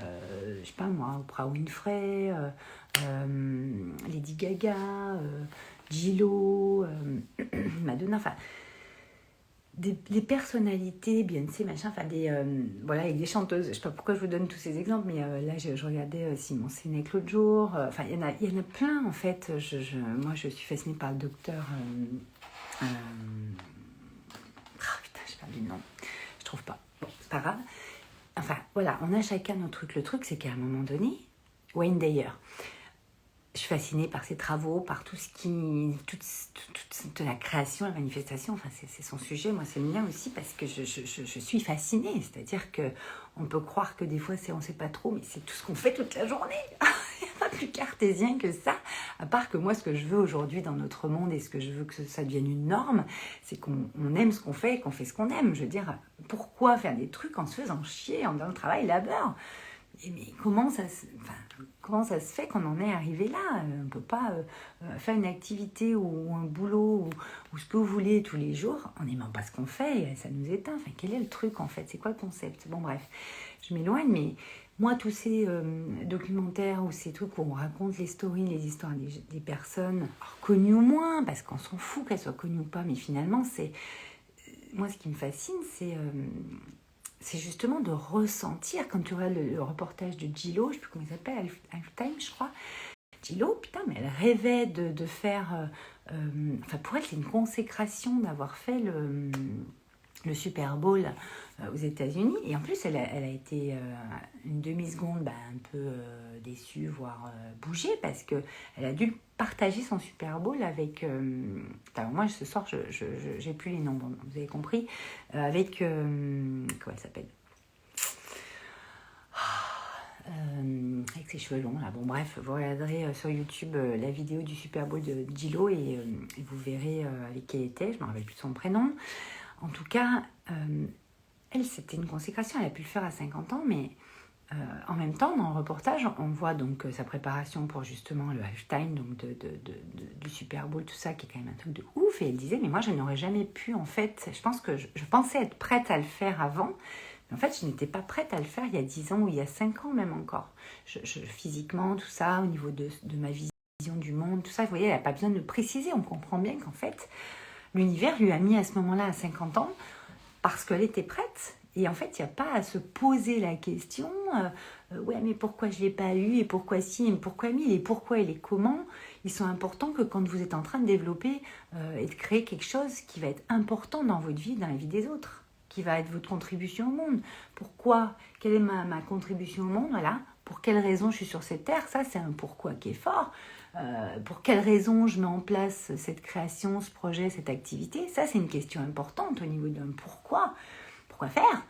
[SPEAKER 1] je sais pas moi, Oprah Winfrey, Lady Gaga, J-Lo, Madonna, enfin... des personnalités, Beyoncé, machin, enfin voilà, avec des chanteuses. Je ne sais pas pourquoi je vous donne tous ces exemples, mais là, je regardais Simon Sinek l'autre jour. Enfin, il y en a plein, en fait. Moi, je suis fascinée par le docteur... putain, j'ai perdu le nom. Je trouve pas. Bon, c'est pas grave. Enfin, voilà, on a chacun notre truc. Le truc, c'est qu'à un moment donné, Wayne Dyer, je suis fascinée par ses travaux, par tout ce qui... toute la création, la manifestation. Enfin, c'est son sujet. Moi, c'est le mien aussi parce que je suis fascinée. C'est-à-dire qu'on peut croire que des fois, on ne sait pas trop, mais c'est tout ce qu'on fait toute la journée. Il n'y a pas plus cartésien que ça. À part que moi, ce que je veux aujourd'hui dans notre monde et ce que je veux que ça devienne une norme, c'est qu'on aime ce qu'on fait et qu'on fait ce qu'on aime. Je veux dire, pourquoi faire des trucs en se faisant chier, en faisant le travail labeur? Mais comment ça se fait qu'on en est arrivé là? On ne peut pas faire une activité ou un boulot ou ce que vous voulez tous les jours en n'aimant pas ce qu'on fait, et ça nous éteint. Enfin, quel est le truc en fait? C'est quoi le concept? Bon bref, je m'éloigne, mais moi tous ces documentaires ou ces trucs où on raconte les stories, les histoires des personnes, alors, connues ou moins, parce qu'on s'en fout qu'elles soient connues ou pas, mais finalement c'est... Moi ce qui me fascine, c'est justement de ressentir, quand tu vois le reportage de Gillo, je ne sais plus comment il s'appelle, Halftime, je crois. Gillo, putain, mais elle rêvait de faire... enfin, pour elle, c'est une consécration d'avoir fait le Super Bowl aux États-Unis. Et en plus, elle a été une demi-seconde un peu déçue, voire bougée, parce qu'elle a dû partager son Super Bowl avec... alors moi, ce soir, je n'ai plus les noms, bon, vous avez compris, avec... comment elle s'appelle? Avec ses cheveux longs là. Bon bref, vous regarderez sur YouTube la vidéo du Super Bowl de Gillo et vous verrez avec qui elle était. Je ne me rappelle plus de son prénom. En tout cas, elle, c'était une consécration. Elle a pu le faire à 50 ans, mais en même temps, dans le reportage, on voit donc sa préparation pour justement le halftime, donc du Super Bowl, tout ça, qui est quand même un truc de ouf. Et elle disait, mais moi, je n'aurais jamais pu, en fait, je pense que je pensais être prête à le faire avant, mais en fait, je n'étais pas prête à le faire il y a 10 ans ou il y a 5 ans même encore. Physiquement, tout ça, au niveau de ma vision du monde, tout ça, vous voyez, elle n'a pas besoin de préciser. On comprend bien qu'en fait, l'univers lui a mis à ce moment-là, à 50 ans, parce qu'elle était prête. Et en fait, il n'y a pas à se poser la question ouais, mais pourquoi je ne l'ai pas eu? Et pourquoi si? Et pourquoi mille? Et pourquoi et les comment? Ils sont importants que quand vous êtes en train de développer et de créer quelque chose qui va être important dans votre vie, dans la vie des autres, qui va être votre contribution au monde. Pourquoi? Quelle est ma contribution au monde? Voilà. Pour quelle raison je suis sur cette terre? Ça, c'est un pourquoi qui est fort. Pour quelle raison je mets en place cette création, ce projet, cette activité? Ça, c'est une question importante au niveau d'un pourquoi. Pourquoi faire?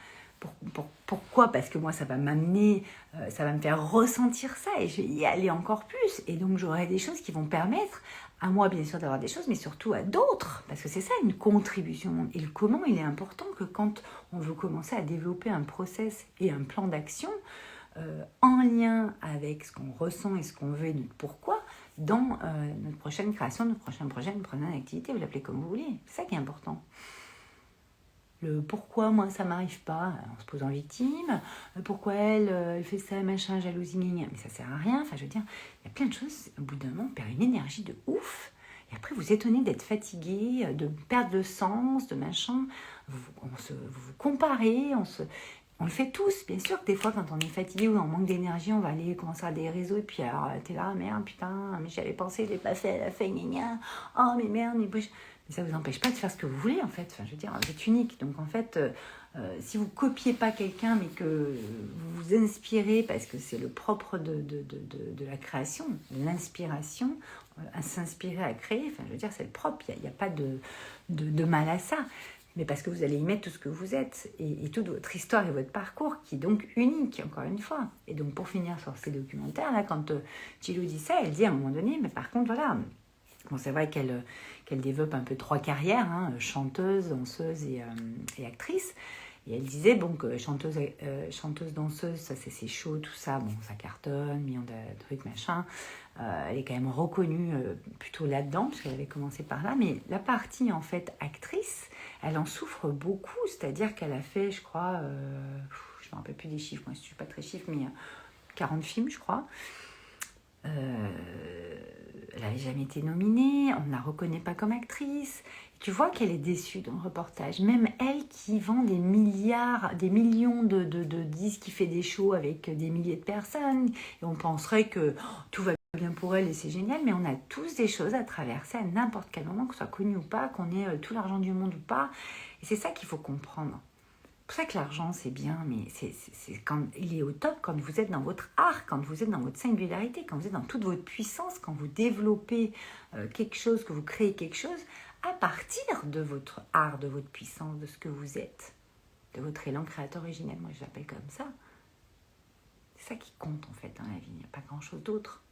[SPEAKER 1] Pourquoi? Parce que moi, ça va m'amener, ça va me faire ressentir ça et je vais y aller encore plus. Et donc, j'aurai des choses qui vont permettre à moi, bien sûr, d'avoir des choses, mais surtout à d'autres. Parce que c'est ça, une contribution au monde. Et le comment, il est important que quand on veut commencer à développer un process et un plan d'action en lien avec ce qu'on ressent et ce qu'on veut et notre pourquoi, dans notre prochaine création, notre prochain projet, notre prochaine activité, vous l'appelez comme vous voulez. C'est ça qui est important. Le pourquoi moi ça m'arrive pas, en se posant victime, pourquoi elle fait ça, machin, jalousie, mais ça sert à rien. Enfin, je veux dire, il y a plein de choses, au bout d'un moment, on perd une énergie de ouf, et après vous étonnez d'être fatigué, de perdre le sens, de machin, vous vous comparez, on le fait tous, bien sûr que des fois quand on est fatigué ou on manque d'énergie, on va aller commencer à des réseaux, et puis alors t'es là, merde, putain, mais j'avais pensé, je l'ai pas fait, elle a fait, gna gna, oh mais merde, mais... Mais ça ne vous empêche pas de faire ce que vous voulez, en fait. Enfin, je veux dire, vous êtes unique. Donc, en fait, si vous ne copiez pas quelqu'un, mais que vous vous inspirez, parce que c'est le propre de la création, de l'inspiration, à s'inspirer, à créer, enfin, je veux dire, c'est le propre. Il n'y a pas de mal à ça. Mais parce que vous allez y mettre tout ce que vous êtes et toute votre histoire et votre parcours, qui est donc unique, encore une fois. Et donc, pour finir sur ces documentaires, là, quand Gillo dit ça, elle dit à un moment donné, mais par contre, voilà... Bon, c'est vrai qu'elle développe un peu 3 carrières, hein, chanteuse, danseuse et actrice. Et elle disait bon, que chanteuse, danseuse, ça c'est chaud, tout ça, bon, ça cartonne, millions de trucs, machin. Elle est quand même reconnue plutôt là-dedans, parce qu'elle avait commencé par là. Mais la partie, en fait, actrice, elle en souffre beaucoup. C'est-à-dire qu'elle a fait, je crois, je ne me rappelle plus des chiffres, moi je ne suis pas très chiffre, mais 40 films, je crois. Elle n'avait jamais été nominée, on ne la reconnaît pas comme actrice. Et tu vois qu'elle est déçue dans le reportage. Même elle qui vend des millions de disques, qui fait des shows avec des milliers de personnes. Et on penserait que tout va bien pour elle et c'est génial, mais on a tous des choses à traverser à n'importe quel moment, que ce soit connu ou pas, qu'on ait tout l'argent du monde ou pas. Et c'est ça qu'il faut comprendre. pour ça que l'argent, c'est bien, mais c'est quand il est au top quand vous êtes dans votre art, quand vous êtes dans votre singularité, quand vous êtes dans toute votre puissance, quand vous développez quelque chose, que vous créez quelque chose à partir de votre art, de votre puissance, de ce que vous êtes, de votre élan créateur originel. Moi, je l'appelle comme ça. C'est ça qui compte en fait dans la vie. Il n'y a pas grand-chose d'autre.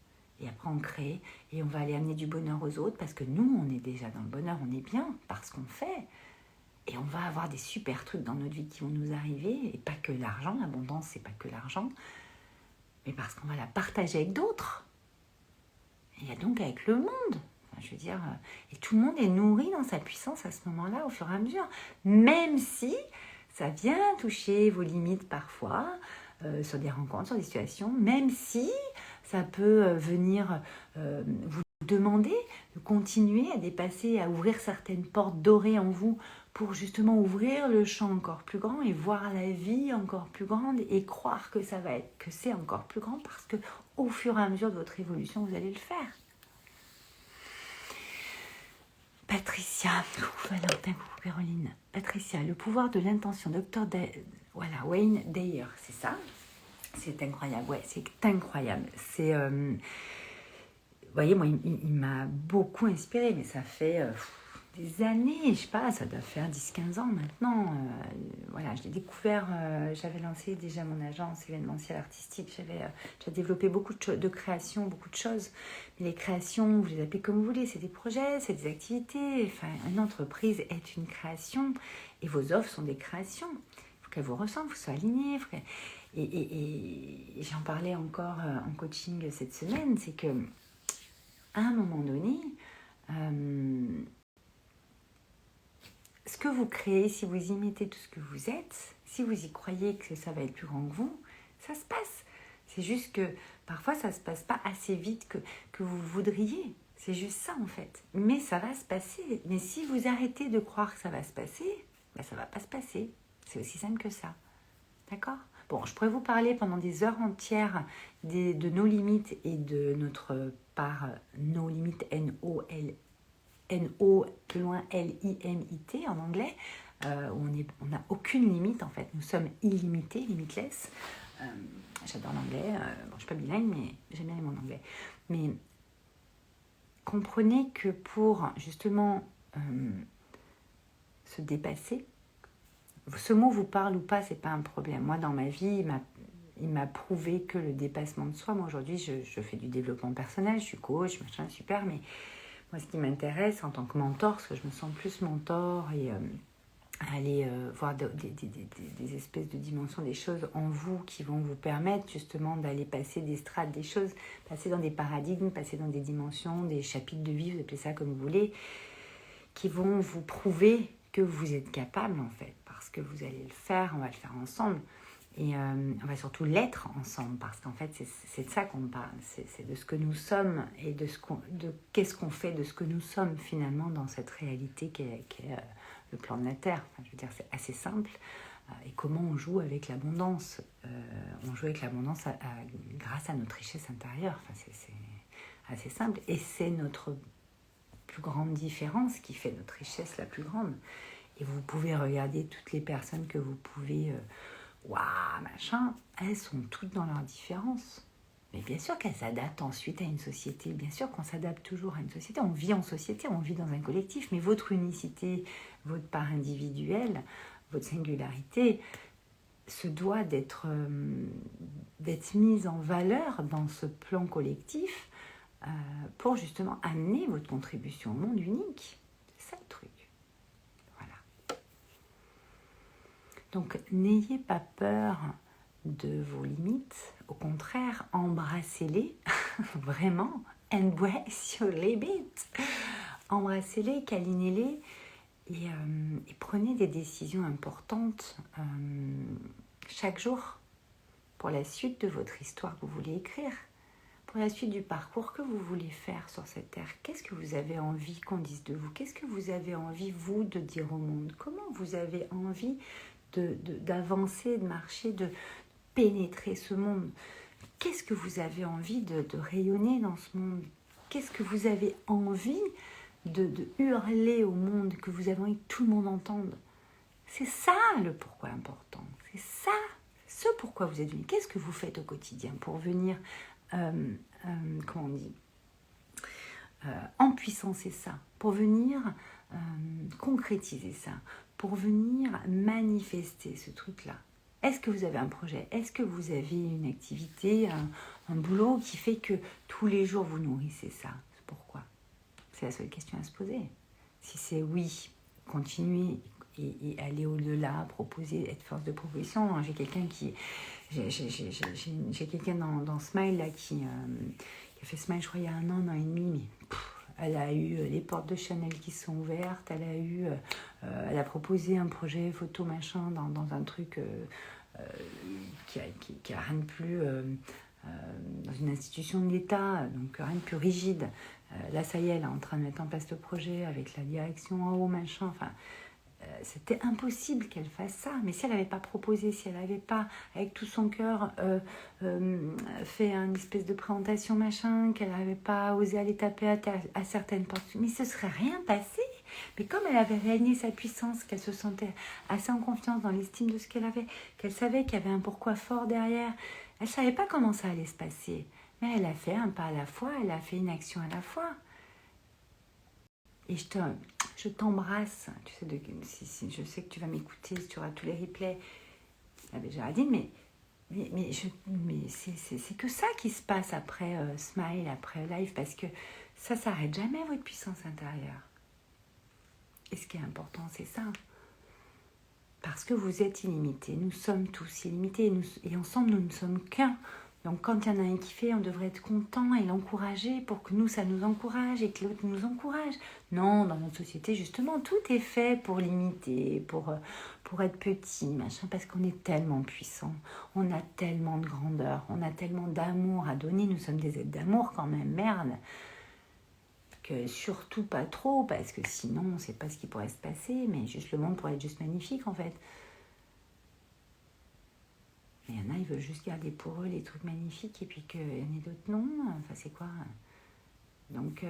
[SPEAKER 1] Et après, on crée et on va aller amener du bonheur aux autres parce que nous, on est déjà dans le bonheur, on est bien parce qu'on fait. Et on va avoir des super trucs dans notre vie qui vont nous arriver. Et pas que l'argent, l'abondance, c'est pas que l'argent. Mais parce qu'on va la partager avec d'autres. Et donc avec le monde. Enfin, je veux dire, et tout le monde est nourri dans sa puissance à ce moment-là, au fur et à mesure. Même si ça vient toucher vos limites parfois, sur des rencontres, sur des situations. Même si ça peut venir vous demander de continuer à dépasser, à ouvrir certaines portes dorées en vous pour justement ouvrir le champ encore plus grand et voir la vie encore plus grande et croire que ça va être, que c'est encore plus grand parce que au fur et à mesure de votre évolution, vous allez le faire. Patricia, coucou Valentin, coucou Caroline. Patricia, le pouvoir de l'intention, docteur voilà, Wayne Dyer, c'est ça? C'est incroyable, ouais, c'est incroyable. C'est, vous voyez, moi, il m'a beaucoup inspiré, mais ça fait des années, je sais pas, ça doit faire 10-15 ans maintenant. Voilà, je l'ai découvert, j'avais lancé déjà mon agence événementielle artistique, j'avais développé beaucoup de créations, beaucoup de choses. Mais les créations, vous les appelez comme vous voulez, c'est des projets, c'est des activités. Enfin, une entreprise est une création et vos offres sont des créations. Il faut qu'elles vous ressemblent, vous soyez alignés. Et j'en parlais encore en coaching cette semaine, c'est que à un moment donné, ce que vous créez, si vous imitez tout ce que vous êtes, si vous y croyez que ça va être plus grand que vous, ça se passe. C'est juste que parfois ça ne se passe pas assez vite que vous voudriez. C'est juste ça en fait. Mais ça va se passer. Mais si vous arrêtez de croire que ça va se passer, ben ça ne va pas se passer. C'est aussi simple que ça. D'accord ? Bon, je pourrais vous parler pendant des heures entières de nos limites et de notre part, nos limites, N-O, plus loin L-I-M-I-T en anglais, on n'a aucune limite en fait. Nous sommes illimités, limitless. J'adore l'anglais. Bon, je ne suis pas bilingue, mais j'aime bien mon anglais. Mais comprenez que pour justement se dépasser, ce mot vous parle ou pas, c'est pas un problème. Moi, dans ma vie, il m'a prouvé que le dépassement de soi, moi aujourd'hui, je fais du développement personnel, je suis coach, machin, super, mais moi, ce qui m'intéresse en tant que mentor, parce que je me sens plus mentor et aller voir des espèces de dimensions, des choses en vous qui vont vous permettre justement d'aller passer des strates, des choses, passer dans des paradigmes, passer dans des dimensions, des chapitres de vie, vous appelez ça comme vous voulez, qui vont vous prouver que vous êtes capable en fait, parce que vous allez le faire, on va le faire ensemble. Et on va surtout l'être ensemble, parce qu'en fait, c'est de ça qu'on parle. C'est de ce que nous sommes et de qu'est-ce qu'on fait de ce que nous sommes finalement dans cette réalité qui est le plan de la Terre. Enfin, je veux dire, c'est assez simple. Et comment on joue avec l'abondance. On joue avec l'abondance grâce à notre richesse intérieure. Enfin, c'est assez simple. Et c'est notre plus grande différence qui fait notre richesse la plus grande. Et vous pouvez regarder toutes les personnes que vous pouvez... waouh, machin, elles sont toutes dans leur différence. Mais bien sûr qu'elles s'adaptent ensuite à une société. Bien sûr qu'on s'adapte toujours à une société. On vit en société, on vit dans un collectif. Mais votre unicité, votre part individuelle, votre singularité se doit d'être mise en valeur dans ce plan collectif pour justement amener votre contribution au monde unique. C'est ça le truc. Donc, n'ayez pas peur de vos limites. Au contraire, embrassez-les, vraiment. Embrace your limits. Embrassez-les, câlinez-les et prenez des décisions importantes chaque jour pour la suite de votre histoire que vous voulez écrire, pour la suite du parcours que vous voulez faire sur cette terre. Qu'est-ce que vous avez envie qu'on dise de vous? Qu'est-ce que vous avez envie, vous, de dire au monde? Comment vous avez envie d'avancer, de marcher, de pénétrer ce monde? Qu'est-ce que vous avez envie de rayonner dans ce monde? Qu'est-ce que vous avez envie de hurler au monde, que vous avez envie que tout le monde entende? C'est ça le pourquoi important. C'est ça, ce pourquoi vous êtes venu. Qu'est-ce que vous faites au quotidien pour venir, comment on dit, empuissancer ça, pour venir concrétiser ça, pour venir manifester ce truc-là. Est-ce que vous avez un projet? Est-ce que vous avez une activité, un boulot qui fait que tous les jours vous nourrissez ça? Pourquoi? C'est la seule question à se poser. Si c'est oui, continuez et aller au-delà, proposer, être force de proposition. J'ai quelqu'un j'ai quelqu'un dans Smile là, qui a fait Smile, je crois, il y a un an et demi, mais elle a eu les portes de Chanel qui sont ouvertes, elle a proposé un projet photo machin dans un truc qui a rien de plus dans une institution de l'État, donc rien de plus rigide. Là, ça y est, elle est en train de mettre en place le projet avec la direction en haut, machin, enfin... C'était impossible qu'elle fasse ça, mais si elle n'avait pas proposé, si elle n'avait pas, avec tout son cœur, fait une espèce de présentation machin, qu'elle n'avait pas osé aller taper à certaines portes, mais ce ne serait rien passé. Mais comme elle avait réaligné sa puissance, qu'elle se sentait assez en confiance dans l'estime de ce qu'elle avait, qu'elle savait qu'il y avait un pourquoi fort derrière, elle ne savait pas comment ça allait se passer. Mais elle a fait un pas à la fois, elle a fait une action à la fois. Et je t'embrasse. Tu sais, si je sais que tu vas m'écouter, si tu auras tous les replays avec Géraldine, mais c'est que ça qui se passe après Smile, après Live, parce que ça ne s'arrête jamais, votre puissance intérieure. Et ce qui est important, c'est ça. Parce que vous êtes illimité. Nous sommes tous illimités. Et ensemble, nous ne sommes qu'un. Donc quand il y en a un qui fait, on devrait être content et l'encourager pour que nous, ça nous encourage et que l'autre nous encourage. Non, dans notre société, justement, tout est fait pour limiter, pour être petit, machin, parce qu'on est tellement puissant, on a tellement de grandeur, on a tellement d'amour à donner, nous sommes des êtres d'amour quand même, merde. Que surtout pas trop, parce que sinon, on ne sait pas ce qui pourrait se passer, mais juste le monde pourrait être juste magnifique, en fait. Mais il y en a, ils veulent juste garder pour eux les trucs magnifiques et puis qu'il y en ait d'autres non. Enfin, c'est quoi? Donc,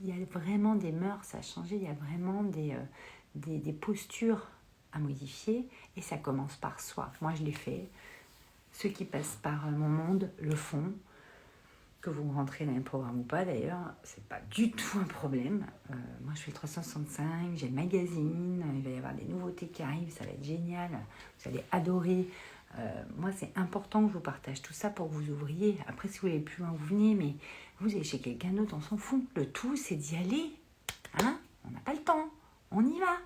[SPEAKER 1] il y a vraiment des mœurs à changer, il y a vraiment des postures à modifier et ça commence par soi. Moi, je l'ai fait. Ceux qui passent par mon monde le font. Que vous rentrez dans un programme ou pas, d'ailleurs, c'est pas du tout un problème. Moi, je fais le 365, j'ai le magazine, il va y avoir des nouveautés qui arrivent, ça va être génial, vous allez adorer. Moi, c'est important que je vous partage tout ça pour que vous ouvriez. Après, si vous voulez plus loin, vous venez, mais vous allez chez quelqu'un d'autre, on s'en fout. Le tout, c'est d'y aller. Hein? On n'a pas le temps, on y va.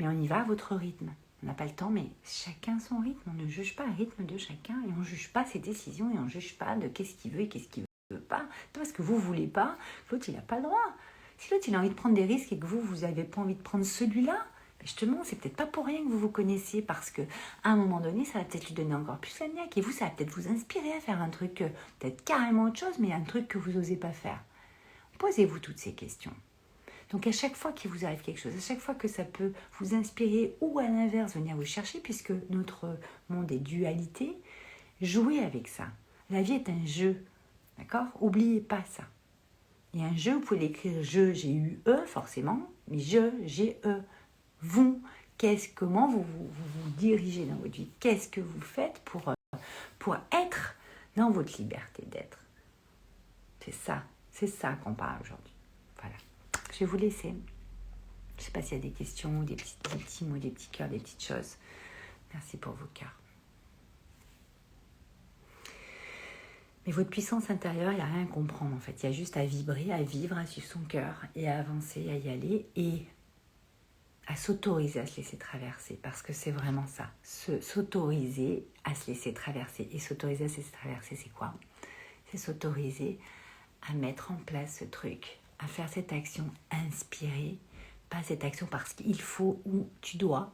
[SPEAKER 1] Mais on y va à votre rythme. On n'a pas le temps, mais chacun son rythme. On ne juge pas le rythme de chacun et on ne juge pas ses décisions et on ne juge pas de qu'est-ce qu'il veut et qu'est-ce qu'il ne veut pas. Parce que vous ne voulez pas, l'autre, il n'a pas le droit. Si l'autre, il a envie de prendre des risques et que vous n'avez pas envie de prendre celui-là, justement, c'est peut-être pas pour rien que vous vous connaissiez parce qu'à un moment donné, ça va peut-être lui donner encore plus la niaque et vous, ça va peut-être vous inspirer à faire un truc, peut-être carrément autre chose, mais un truc que vous n'osez pas faire. Posez-vous toutes ces questions. Donc à chaque fois qu'il vous arrive quelque chose, à chaque fois que ça peut vous inspirer ou à l'inverse venir vous chercher, puisque notre monde est dualité, jouez avec ça. La vie est un jeu, d'accord? Oubliez pas ça. Et un jeu, vous pouvez l'écrire je, G-U-E forcément, mais je, G-E. Vous, comment vous dirigez dans votre vie? Qu'est-ce que vous faites pour être dans votre liberté d'être? C'est ça qu'on parle aujourd'hui. Voilà. Je vais vous laisser. Je ne sais pas s'il y a des questions, des petits mots, des petits cœurs, des petites choses. Merci pour vos cœurs. Mais votre puissance intérieure, il n'y a rien à comprendre en fait. Il y a juste à vibrer, à vivre, à suivre son cœur et à avancer, à y aller et à s'autoriser à se laisser traverser. Parce que c'est vraiment ça. S'autoriser à se laisser traverser. Et s'autoriser à se laisser traverser, c'est quoi? C'est s'autoriser à mettre en place ce truc, à faire cette action inspirée, pas cette action parce qu'il faut ou tu dois,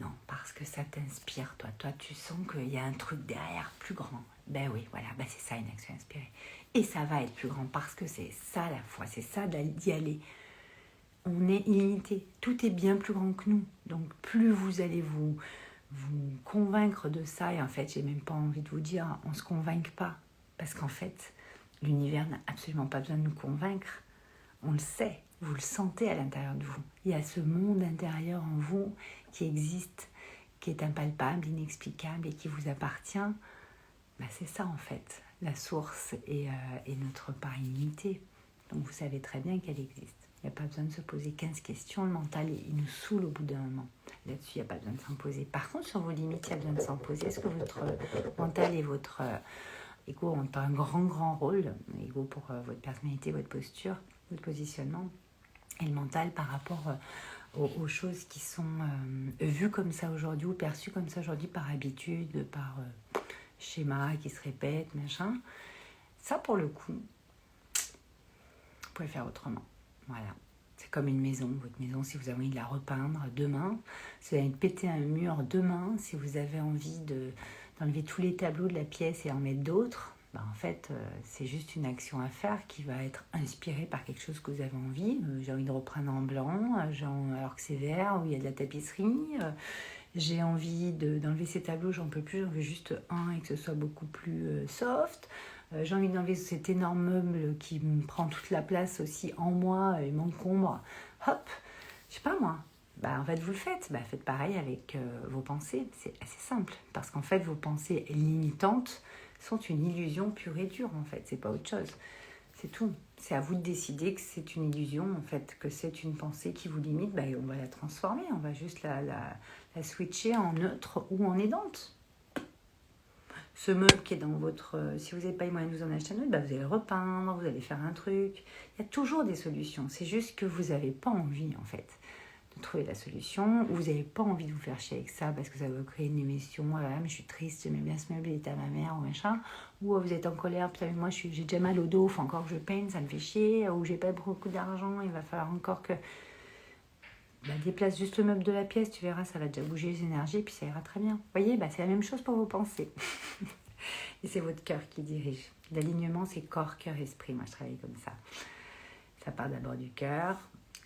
[SPEAKER 1] non, parce que ça t'inspire, toi. Toi, tu sens qu'il y a un truc derrière plus grand. Ben oui, voilà, ben c'est ça une action inspirée. Et ça va être plus grand parce que c'est ça la foi, c'est ça d'y aller. On est illimité, tout est bien plus grand que nous. Donc plus vous allez vous convaincre de ça, et en fait, j'ai même pas envie de vous dire, on ne se convainc pas, parce qu'en fait, l'univers n'a absolument pas besoin de nous convaincre. On le sait. Vous le sentez à l'intérieur de vous. Il y a ce monde intérieur en vous qui existe, qui est impalpable, inexplicable et qui vous appartient. C'est ça en fait, la source et notre part illimitée. Donc vous savez très bien qu'elle existe. Il n'y a pas besoin de se poser 15 questions. Le mental, il nous saoule au bout d'un moment. Là-dessus, il n'y a pas besoin de s'en poser. Par contre, sur vos limites, il y a besoin de s'en poser. Est-ce que votre mental et votre ego ont un grand rôle, ego pour votre personnalité, votre posture, votre positionnement, et le mental par rapport aux choses qui sont vues comme ça aujourd'hui ou perçues comme ça aujourd'hui par habitude, par schéma qui se répète, machin. Ça, pour le coup, vous pouvez faire autrement. Voilà. C'est comme une maison. Votre maison, si vous avez envie de la repeindre demain, si vous avez pété un mur demain, si vous avez envie d'enlever tous les tableaux de la pièce et en mettre d'autres, en fait, c'est juste une action à faire qui va être inspirée par quelque chose que vous avez envie. J'ai envie de reprendre en blanc, alors que c'est vert, où il y a de la tapisserie. J'ai envie d'enlever ces tableaux, j'en peux plus, j'en veux juste un et que ce soit beaucoup plus soft. J'ai envie d'enlever cet énorme meuble qui me prend toute la place aussi en moi et m'encombre. Hop, je sais pas moi. En fait, vous le faites. Faites pareil avec vos pensées. C'est assez simple. Parce qu'en fait, vos pensées limitantes sont une illusion pure et dure, en fait. C'est pas autre chose. C'est tout. C'est à vous de décider que c'est une illusion, en fait, que c'est une pensée qui vous limite. On va la transformer. On va juste la switcher en neutre ou en aidante. Ce meuble qui est dans votre... si vous n'avez pas les moyens de vous en acheter un autre, vous allez le repeindre, vous allez faire un truc. Il y a toujours des solutions. C'est juste que vous n'avez pas envie, en fait, de trouver la solution. Ou vous n'avez pas envie de vous faire chier avec ça parce que ça va vous créer une émission. Voilà, mais je suis triste, j'aimais bien ce meuble, il était à ma mère ou machin. Ou vous êtes en colère, putain, moi j'ai déjà mal au dos, il faut encore que je peigne, ça me fait chier. Ou j'ai pas beaucoup d'argent, il va falloir encore que... déplace juste le meuble de la pièce, tu verras, ça va déjà bouger les énergies et puis ça ira très bien. Vous voyez, c'est la même chose pour vos pensées. Et c'est votre cœur qui dirige. L'alignement, c'est corps, cœur, esprit. Moi, je travaille comme ça. Ça part d'abord du cœur.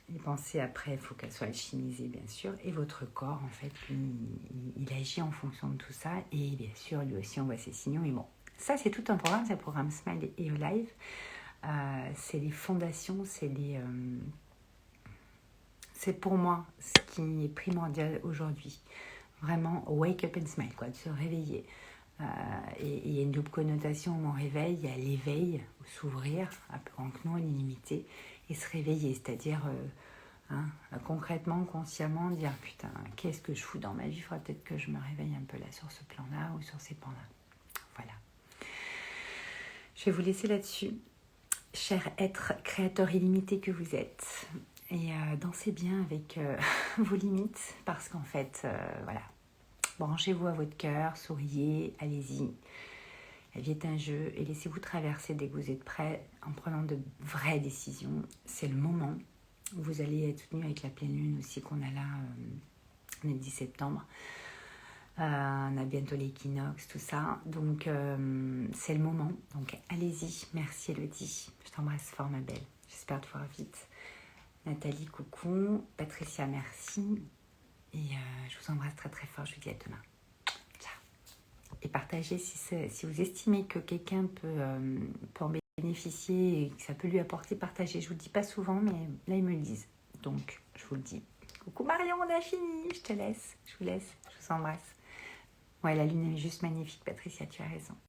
[SPEAKER 1] Les pensées, après, il faut qu'elles soient alchimisées, bien sûr. Et votre corps, en fait, il agit en fonction de tout ça. Et bien sûr, lui aussi, on voit ses signaux. Et bon, ça, c'est tout un programme. C'est le programme Smile et Alive. C'est les fondations, c'est pour moi ce qui est primordial aujourd'hui. Vraiment, wake up and smile, quoi, de se réveiller. Et il y a une double connotation au mot réveil. Il y a l'éveil, s'ouvrir, un peu en non illimité, et se réveiller, c'est-à-dire concrètement, consciemment, dire putain, qu'est-ce que je fous dans ma vie? Il faudra peut-être que je me réveille un peu là sur ce plan-là ou sur ces plans-là. Voilà. Je vais vous laisser là-dessus. Cher être créateur illimité que vous êtes. Et dansez bien avec vos limites parce qu'en fait, voilà, branchez-vous à votre cœur, souriez, allez-y. La vie est un jeu et laissez-vous traverser dès que vous êtes prêt en prenant de vraies décisions. C'est le moment. Vous allez être soutenu avec la pleine lune aussi qu'on a là, on est le 10 septembre. On a bientôt l'équinoxe, tout ça. Donc, c'est le moment. Donc, allez-y. Merci Elodie. Je t'embrasse fort ma belle. J'espère te voir vite. Nathalie, coucou. Patricia, merci. Et je vous embrasse très très fort. Je vous dis à demain. Ciao. Et partagez si vous estimez que quelqu'un peut en bénéficier et que ça peut lui apporter, partagez. Je vous le dis pas souvent, mais là, ils me le disent. Donc, je vous le dis. Coucou Marion, on a fini. Je te laisse. Je vous laisse. Je vous embrasse. Ouais, la lune est juste magnifique, Patricia, tu as raison.